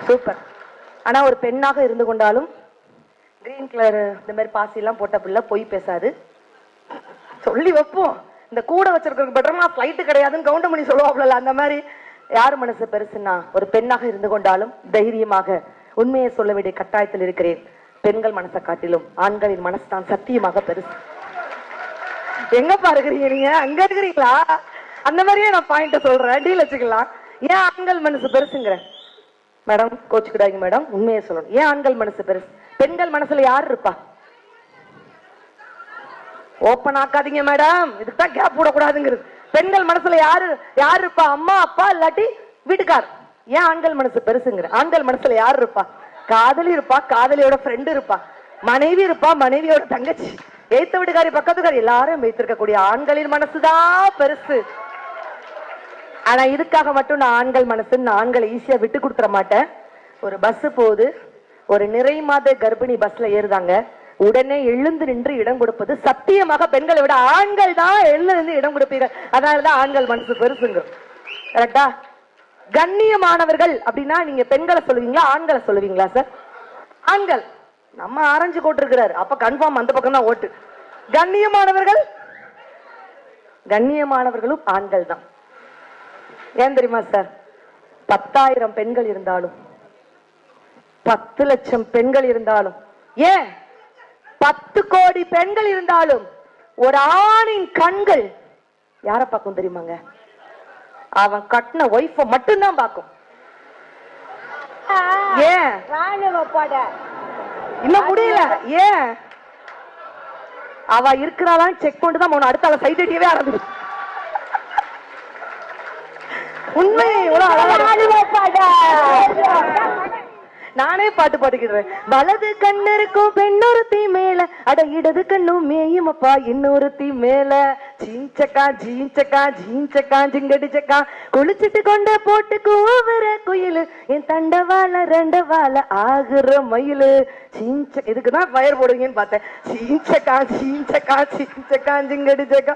சூப்பர். ஆனா ஒரு பெண்ணாக இருந்து கொண்டாலும் கிரீன் கலர் இந்த மாதிரி பாசி எல்லாம் போட்ட பிள்ளை பொய் பேசாது. சொல்லி வைப்போம். இந்த கூட வச்சிருக்க பெட்டர்மா ஃபிளைட் கிடையாதுன்னு கவுண்ட் பண்ணி சொல்லுவாப்ல, அந்த மாதிரி யார் மனசு பெருசுன்னா ஒரு பெண்ணாக இருந்து கொண்டாலும் தைரியமாக உண்மையை சொல்ல வேண்டிய கட்டாயத்தில் இருக்கிறேன். பெண்கள் மனசை காட்டிலும் ஆண்களின் மனசு தான் சத்தியமாக பெருசு. எங்க பாருக்கிறீங்க நீங்க? அங்க இருக்கிறீங்களா? அந்த மாதிரியே நான் பாயிண்ட சொல்றேன், டீல் வச்சுக்கலாம். ஏன் ஆண்கள் மனசு பெருசுங்கிற மேடம்? கோச்சுக்கிடாங்க மேடம், உண்மையை சொல்லணும். ஏன் ஆண்கள் மனசு பெருசு? பெண்கள் மனசுல யார் இருப்பா? ஓப்பன் ஆக்காதீங்க மேடம், இதுதான் கேப் போடக்கூடாதுங்கிறது. பெண்கள் மனசுல யாரு யார் இருப்பா? அம்மா அப்பா இல்லாட்டி வீட்டுக்கார். ஏன் ஆண்கள் மனசு பெருசுங்கிற? ஆண்கள் மனசுல யார் இருப்பா? காதலி இருப்பா, காதலியோட ஃப்ரெண்டு இருப்பா, மனைவி இருப்பா, மனைவியோட தங்கச்சி, ஏத்த வீட்டுக்காரி பக்கத்துக்காரி எல்லாரும் வைத்திருக்கக்கூடிய ஆண்களின் மனசுதான் பெருசு. ஆனா இதுக்காக மட்டும் நான் ஆண்கள் மனசுன்னு ஆண்களை ஈஸியா விட்டு கொடுத்துட மாட்டேன். ஒரு பஸ் போகுது, ஒரு நிறை மாத கர்ப்பிணி பஸ்ல ஏறுதாங்க, உடனே எழுந்து நின்று இடம் கொடுப்பது சத்தியமாக பெண்களை விட ஆண்கள் தான் எழுந்து இடம் கொடுப்பீர்கள். அதனாலதான் ஆண்கள் மனசு பெருசுங்க. கரெக்டா? கண்ணியமானவர்கள் அப்படின்னா நீங்க பெண்களை சொல்லுவீங்களா ஆண்களை சொல்லுவீங்களா சார்? ஆண்கள். நம்ம ஆரஞ்சு கோட்டு இருக்கிறாரு, அப்ப கன்ஃபார்ம் அந்த பக்கம் தான் ஓட்டு. கண்ணியமானவர்கள், கண்ணியமானவர்களும் ஆண்கள் தான். ஏன் தெரியுமா சார்? 10,000 பெண்கள் இருந்தாலும் 10 லட்சம் பெண்கள் இருந்தாலும், ஏன் 10 கோடி பெண்கள் இருந்தாலும் ஒரு ஆணின் கண்கள் யார பார்க்கும் தெரியுமாங்க? அவன் கட்டின ஒய்ஃப மட்டும்தான் பார்க்கும். ஏன் இன்னும் முடியல? ஏன் அவ இருக்கிறாளான்னு செக் பண்ணிட்டு தான் அடுத்த ஆள சைட் அடிக்கவே ஆரம்பிச்சு. உண்மை நானே பாட்டு பாட்டுக்கிறேன். வலது கண்ணு இருக்கும் பெண்ணொருத்தி மேல, அட இடது கண்ணும் மேயுமப்பா இன்னொருத்தி மேல. ஜீஞ்சக்கா ஜீஞ்சக்கா ஜீஞ்சக்கா ஜிங்கடிச்சக்கா குளிச்சுட்டு கொண்ட போட்டு கூவுற குயிலு, என் தண்டவாள ரெண்டவாள ஆகுற மயிலு. ஜீஞ்ச இதுக்குதான் ஃபயர் போடுவீங்கன்னு பார்த்தேன். ஜீஞ்சக்கா ஜீஞ்சக்கா ஜீஞ்சக்கா ஜிங்கடிச்சக்கா.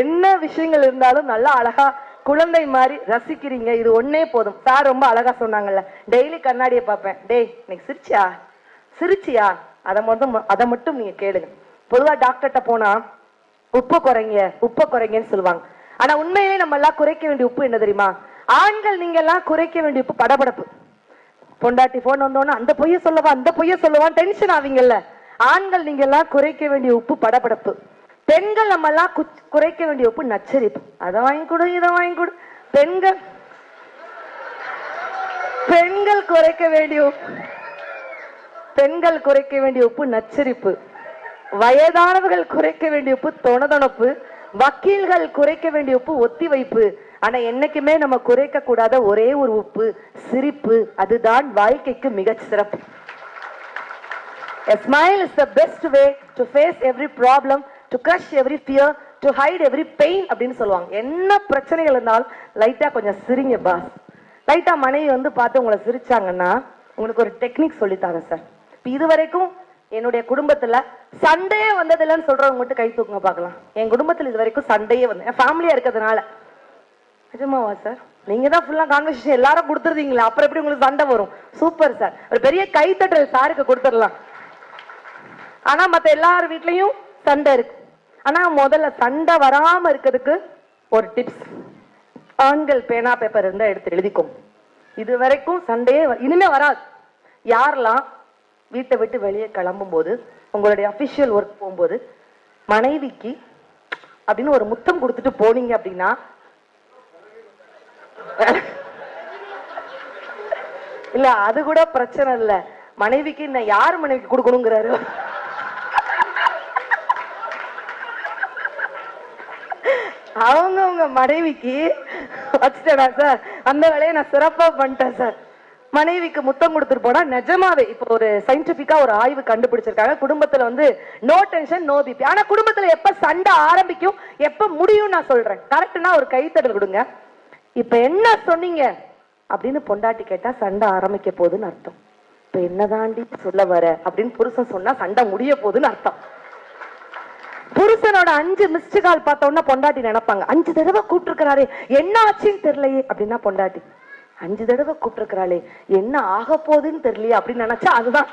என்ன விஷயங்கள் இருந்தாலும் நல்லா அழகா குழந்தை மாதிரி ரசிக்கிறீங்க. இது ஒன்னே போதும். சார் ரொம்ப அழகா சொன்னாங்கல்ல, டெய்லி கண்ணாடியை பார்ப்பேன், டேய் இன்னைக்கு சிரிச்சியா சிரிச்சியா, அதை மட்டும் நீங்க கேளுங்க. பொதுவா டாக்டர்கிட்ட போனா உப்பு குறைங்க உப்பு குறைங்கன்னு சொல்லுவாங்க. ஆனா உண்மையிலே நம்ம எல்லாம் குறைக்க வேண்டிய உப்பு என்ன தெரியுமா? ஆண்கள் நீங்க எல்லாம் குறைக்க வேண்டிய உப்பு படபடப்பு. பொண்டாட்டி போன் வந்தோன்னா அந்த பொய்ய சொல்லவா அந்த பொய்ய சொல்லவான்னு டென்ஷன் ஆவீங்கல்ல. ஆண்கள் நீங்க எல்லாம் குறைக்க வேண்டிய உப்பு படபடப்பு. பெண்கள் நம்ம எல்லாம் குறைக்க வேண்டிய உப்பு நச்சரிப்பு. அதை வாங்கி கொடு இதை வாங்கி கொடு. பெண்கள் பெண்கள் குறைக்க வேண்டிய பெண்கள் குறைக்க வேண்டிய உப்பு நச்சரிப்பு. வயதானவர்கள் குறைக்க வேண்டிய உப்பு தொணதொணப்பு. வக்கீல்கள் குறைக்க வேண்டிய உப்பு ஒத்தி வைப்பு. ஆனா என்னைக்குமே நம்ம குறைக்க கூடாத ஒரே ஒரு உப்பு சிரிப்பு. அதுதான் வாழ்க்கைக்கு மிக சிறப்பு. A smile is the best way to face every problem, to crush every fear, to hide every pain அப்படின்னு சொல்லுவாங்க. என்ன பிரச்சனைகள் இருந்தாலும் லைட்டா கொஞ்சம் சிரிங்க பாஸ். லைட்டா மனைவி வந்து பார்த்து உங்களை சிரிச்சாங்கன்னா உங்களுக்கு ஒரு டெக்னிக் சொல்லித்தாங்க சார். இது வரைக்கும் என்னுடைய குடும்பத்துல சண்டையே வந்ததில்லைன்னு சொல்றவங்க மட்டும் கை தூக்குங்க பார்க்கலாம். என் குடும்பத்துல இது வரைக்கும் சண்டையே வந்து என் ஃபேமிலியா இருக்கிறதுனால. நிஜமாவா சார்? நீங்க தான் ஃபுல்லா கான்வர்சேஷன் எல்லாரும் கொடுத்துருந்தீங்களா, அப்புறம் எப்படி உங்களுக்கு சண்டை வரும்? சூப்பர் சார், ஒரு பெரிய கைத்தட்டல் சாருக்கு கொடுத்துடலாம். ஆனா மத்த எல்லார் வீட்லயும் சண்டை இருக்கு. ஆனா முதல்ல சண்டை வராம இருக்கிறதுக்கு ஒரு டிப்ஸ், ஆண்கள் பேனா பேப்பர் இருந்தா எடுத்து எழுதிக்கும். இது வரைக்கும் சண்டையே இனிமே வராது. யாரெல்லாம் வீட்டை விட்டு வெளியே கிளம்பும் போது, உங்களுடைய அபிஷியல் ஒர்க் போகும்போது மனைவிக்கு அப்படின்னு ஒரு முத்தம் கொடுத்துட்டு போனீங்க அப்படின்னா, இல்ல அது கூட பிரச்சனை இல்ல, மனைவிக்கு இன்னும் யார் மனைவிக்கு கொடுக்கணுங்கிறாரு. அவங்க மனைவிக்கு வச்சுட்டா சார், அந்த வேலையை நான் சிறப்பா பண்ணிட்டேன் சார். மனைவிக்கு முத்தம் கொடுத்துட்டு போனா நிஜமாவே இப்போ ஒரு சயின்டிபிக்கா ஒரு ஆய்வு கண்டுபிடிச்சிருக்காங்க, குடும்பத்துல வந்து நோ டென்ஷன் நோ பிபி. ஆனா குடும்பத்துல எப்ப சண்டை ஆரம்பிக்கும் எப்ப முடியும் நான் சொல்றேன். கரெக்ட்னா ஒரு கைத்தடல் கொடுங்க. இப்ப என்ன சொன்னீங்க அப்படின்னு பொண்டாட்டி கேட்டா சண்டை ஆரம்பிக்க போகுதுன்னு அர்த்தம். இப்ப என்னதாண்டி சொல்ல வர அப்படின்னு புருஷன் சொன்னா சண்டை முடிய போகுதுன்னு அர்த்தம். புருஷனோட 5 மிஸ்டு கால் பார்த்தோம்னா பொண்டாட்டி நினைப்பாங்க, 5 தடவை கூப்பிட்டுருக்கிறாரே என்ன ஆச்சுன்னு தெரியலையே அப்படின்னா பொண்டாட்டி, 5 தடவை கூப்பிட்டுருக்கிறாளே என்ன ஆக போகுதுன்னு தெரியலையே அப்படின்னு நினைச்சா அதுதான்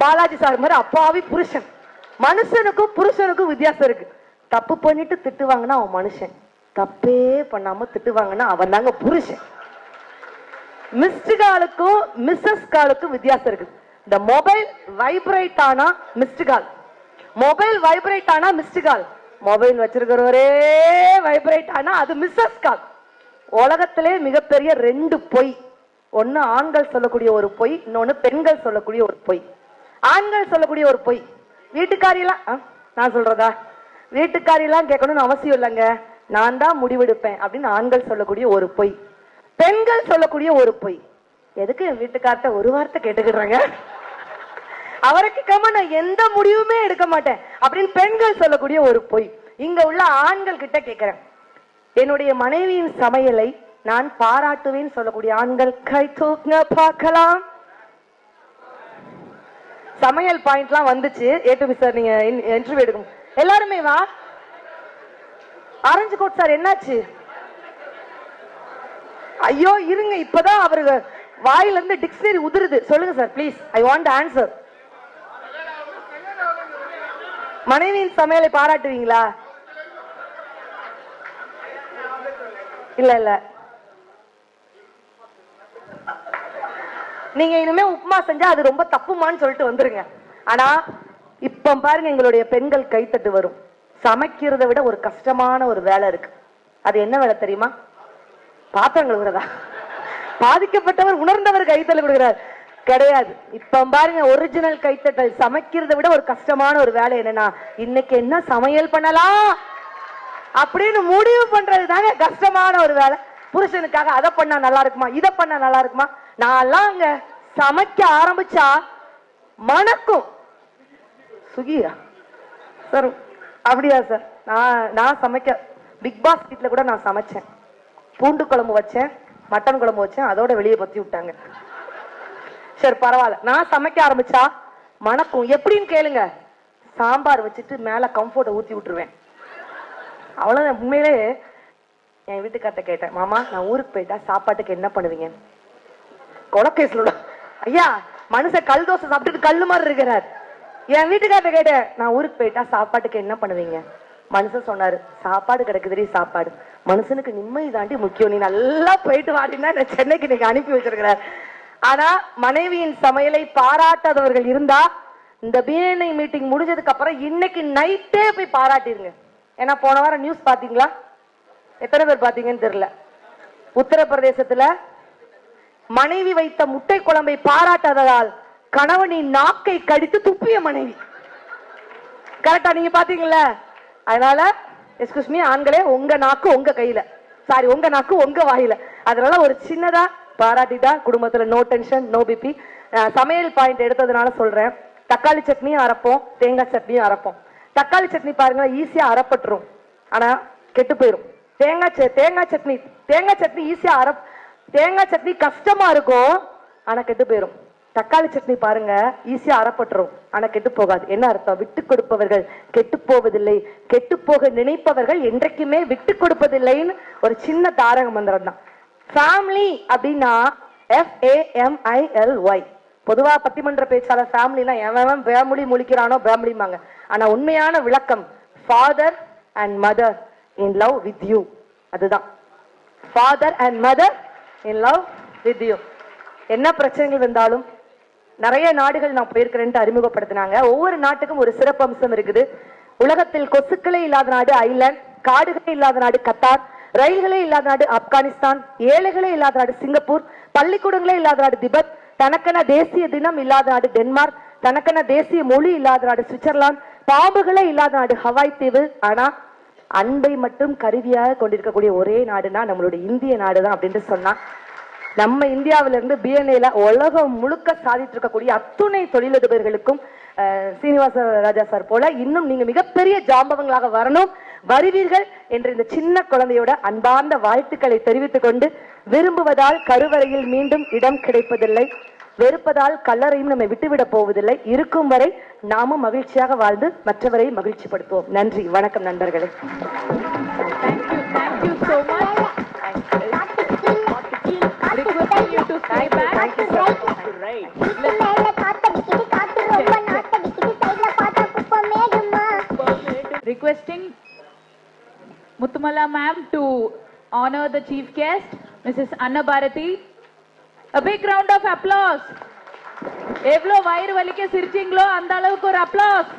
பாலாஜி சார் மாதிரி அப்பாவி புருஷன். மனுஷனுக்கும் புருஷனுக்கும் வித்தியாசம் இருக்கு. தப்பு பண்ணிட்டு திட்டுவாங்கன்னா அவன் மனுஷன், தப்பே பண்ணாம திட்டுவாங்கன்னா அவன் தாங்க புருஷன். மிஸ்டு காலுக்கும் மிஸ்ஸஸ் காலுக்கும் வித்தியாசம் இருக்கு. இந்த மொபைல் வைப்ரேட் ஆனா மிஸ்டு கால், மொபைல் வைப்ரேட் ஆனா மிஸ்டு கால், மொபைல் வச்சிருக்கிறவரே வைப்ரேட் ஆனா அது மிஸ்ஸஸ் கால். உலகத்திலே மிகப்பெரிய 2 பொய், ஒன்னு ஆண்கள் சொல்லக்கூடிய ஒரு பொய், இன்னொன்னு பெண்கள் சொல்லக்கூடிய ஒரு பொய். ஆண்கள் சொல்லக்கூடிய ஒரு பொய், வீட்டுக்காரியெல்லாம் நான் சொல்றதா, வீட்டுக்காரியெல்லாம் கேட்கணும்னு அவசியம் இல்லைங்க, நான் தான் முடிவெடுப்பேன் அப்படின்னு ஆண்கள் சொல்லக்கூடிய ஒரு பொய். பெண்கள் சொல்லக்கூடிய ஒரு பொய், எதுக்கு என் வீட்டுக்கார்ட்ட ஒரு வார்த்தை கேட்டுக்கிடுறாங்க, அவருக்கு கேட்காம நான் எந்த முடிவுமே எடுக்க மாட்டேன் அப்படின்னு பெண்கள் சொல்லக்கூடிய ஒரு பொய். இங்க உள்ள ஆண்கள் கிட்ட கேட்கிறேன், என்னுடைய மனைவியின் சமையலை நான் பாராட்டுவேன் சொல்லக்கூடிய ஆண்கள் கை தூக்குங்க பார்க்கலாம். சமையல் பாயிண்ட்லாம் வந்துச்சு. ஏட்டு சார் நீங்க இன்டர்வியூ எடுக்கணும் எல்லாருமே வா. ஆரஞ்சு கோட் சார் என்னாச்சு? ஐயோ இருங்க, இப்பதான் அவரு வாயில இருந்து டிக்ஷனரி உதிருது. சொல்லுங்க sir please, I want answer. மனைவியின் சமையலை பாராட்டுவீங்களா? இல்ல இல்ல, நீங்க இனிமே உப்புமா செஞ்சா அது ரொம்ப தப்புமான்னு சொல்லிட்டு வந்துருங்க. ஆனா இப்ப பாருங்க, எங்களுடைய பெண்கள் கைத்தட்டு வரும். சமைக்கிறத விட ஒரு கஷ்டமான ஒரு வேலை இருக்கு. அது என்ன வேலை தெரியுமா? பாத்திரம் கழுவுறதா? பாதிக்கப்பட்டவர் உணர்ந்தவர் கைத்தல் கொடுக்கிறார் கிடையாது. இப்ப பாருங்க, ஒரிஜினல் கைத்தட்டல். சமைக்கிறத விட ஒரு கஷ்டமான ஒரு வேலை என்னன்னா, இன்னைக்கு என்ன சமையல் பண்ணலாம் அப்படின்னு முடிவு பண்றது தாங்க கஷ்டமான ஒரு வேலை. புருஷனுக்காக அதை பண்ணா நல்லா இருக்குமா, இதை பண்ணா நல்லா இருக்குமா. நான் அங்க சமைக்க ஆரம்பிச்சா மணக்கும். சுகியா சார்? அப்படியா சார்? நான் சமைக்க பிக் பாஸ் வீட்ல கூட நான் சமைச்சேன். பூண்டு குழம்பு வச்சேன், மட்டன் குழம்பு வச்சேன், அதோட வெளியே பத்தி விட்டாங்க. சரி பரவாயில்ல, நான் சமைக்க ஆரம்பிச்சா மணக்கும். எப்படின்னு கேளுங்க, சாம்பார் வச்சுட்டு மேல கம்ஃபர்ட்டை ஊத்தி விட்டுருவேன். அவ்வளவுதான். உண்மையிலே என் வீட்டுக்கார்ட்ட கேட்டேன், மாமா நான் ஊருக்கு போயிட்டா சாப்பாட்டுக்கு என்ன பண்ணுவீங்க? கொலக்கேஸ்ல ஐயா மனுஷன் கல் தோசை சாப்பிட்டுட்டு கல்லு மாதிரி இருக்கிறார். என் வீட்டுக்கார்ட்ட கேட்டேன், நான் ஊருக்கு போயிட்டா சாப்பாட்டுக்கு என்ன பண்ணுவீங்க? மனுஷன் சொன்னாரு, சாப்பாடு கிடைக்குதுரி சாப்பாடு, மனுஷனுக்கு நிம்மதி தாண்டி முக்கியம், நீ நல்லா போயிட்டு வாடினா சென்னைக்கு நீங்க அனுப்பி வச்சிருக்கிறார். ஆனா மனைவியின் சமையலை பாராட்டாதவர்கள் இருந்தா இந்த பிஎன்ஐ மீட்டிங் முடிஞ்சதுக்கு அப்புறம் இன்னைக்கு நைட்டே போய் பாராட்டிருங்க. ஏன்னா போன வாரம் நியூஸ் பாத்தீங்களா? எத்தனை பேர் பாத்தீங்கன்னு தெரியல. உத்தரப்பிரதேசத்துல மனைவி வைத்த முட்டை குழம்பை பாராட்டாததால் கணவனின் நாக்கை கடித்து துப்பிய மனைவி. கரெக்டா நீங்க பாத்தீங்களா? அதனால எக்ஸ்கியூஸ் மீ ஆண்களே, உங்க நாக்கு உங்க கையில, சாரி உங்க நாக்கு உங்க வாயில. அதனால ஒரு சின்னதா பாராட்டிட்டா குடும்பத்துல நோ டென்ஷன் நோ பிபி. சமையல் பாயிண்ட் எடுத்ததுனால சொல்றேன், தக்காளி சட்னியும் அரைப்போம், தேங்காய் சட்னியும் அரைப்போம். தக்காளி சட்னி பாருங்க ஈஸியா அரைப்பட்டுரும், ஆனா கெட்டு போயிடும். தேங்காய் சட்னி ஈஸியா தேங்காய் சட்னி கஷ்டமா இருக்கும், ஆனா கெட்டு போயிடும். தக்காளி சட்னி பாருங்க, ஈஸியா அறப்பட்டுரும், ஆனா கெட்டு போகாது. என்ன அர்த்தம்? விட்டு கொடுப்பவர்கள் கெட்டு போவதில்லை, கெட்டு போக நினைப்பவர்கள் என்றைக்குமே விட்டு கொடுப்பதில்லைன்னு ஒரு சின்ன தாரக மந்திரம் தான். ஃபேமிலி அப்படின்னா FAMILY. பொதுவா பட்டிமன்ற பேச்சாளர் ஃபேமிலினா எவன் ஃபேமிலி முழிக்கிறானோ ஃபேமிலிமாங்க. ஆனா உண்மையான விளக்கம் father and mother in love with you. அதுதான் father and mother in love with you. என்ன பிரச்சனைகள் வந்தாலும் நிறைய நாடுகள் நான் போயிருக்கிறேன்ட்டு அறிமுகப்படுத்தினாங்க. ஒவ்வொரு நாட்டுக்கும் ஒரு சிறப்பு அம்சம் இருக்குது. உலகத்தில் கொசுக்களே இல்லாத நாடு ஐலாந்து, காடுகளே இல்லாத நாடு கத்தார், ரயில்களே இல்லாத நாடு ஆப்கானிஸ்தான், ஏழைகளே இல்லாத நாடு சிங்கப்பூர், பள்ளிக்கூடங்களே இல்லாத நாடு திபெத், தனக்கென தேசிய தினம் இல்லாத நாடு டென்மார்க், தனக்கென தேசிய மொழி இல்லாத நாடு சுவிட்சர்லாந்து, பாம்புகளே இல்லாத நாடு ஹவாய் தீவு. ஆனா அன்பை மட்டும் கருவியாக கொண்டிருக்கக்கூடிய ஒரே நாடுனா நம்மளுடைய இந்திய நாடுதான் அப்படின்னு சொன்னா, நம்ம இந்தியாவில இருந்து பிஎன்ஏல உலகம் முழுக்க சாதித்து இருக்கக்கூடிய அத்துணை தொழிலதிபர்களுக்கும் சீனிவாச ராஜா சார் போல இன்னும் நீங்க மிகப்பெரிய ஜாம்பவங்களாக வரணும், வருவீர்கள் என்ற இந்த சின்ன குழந்தையோட அன்பார்ந்த வாழ்த்துக்களை தெரிவித்துக் கொண்டு, விரும்புவதால் கருவறையில் மீண்டும் இடம் கிடைப்பதில்லை, வெறுப்பதால் கல்லறையும் நம்மை விட்டுவிடப் போவதில்லை. இருக்கும் வரை நாமும் மகிழ்ச்சியாக வாழ்ந்து மற்றவரை மகிழ்ச்சிப்படுத்துவோம். நன்றி, வணக்கம் நண்பர்களே. Requesting Muttumala ma'am to honor the chief guest, Mrs. Anna Bharati. A big round of applause. எவ்வளோ வயிறு வலிக்க சிரிச்சீங்களோ அந்த அளவுக்கு ஒரு applause.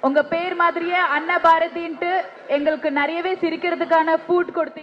உங்க பேர் மாதிரியே அன்ன பாரதின்ட்டு எங்களுக்கு நிறையவே சிரிக்கிறதுக்கான ஃபுட் கொடுத்தீங்க.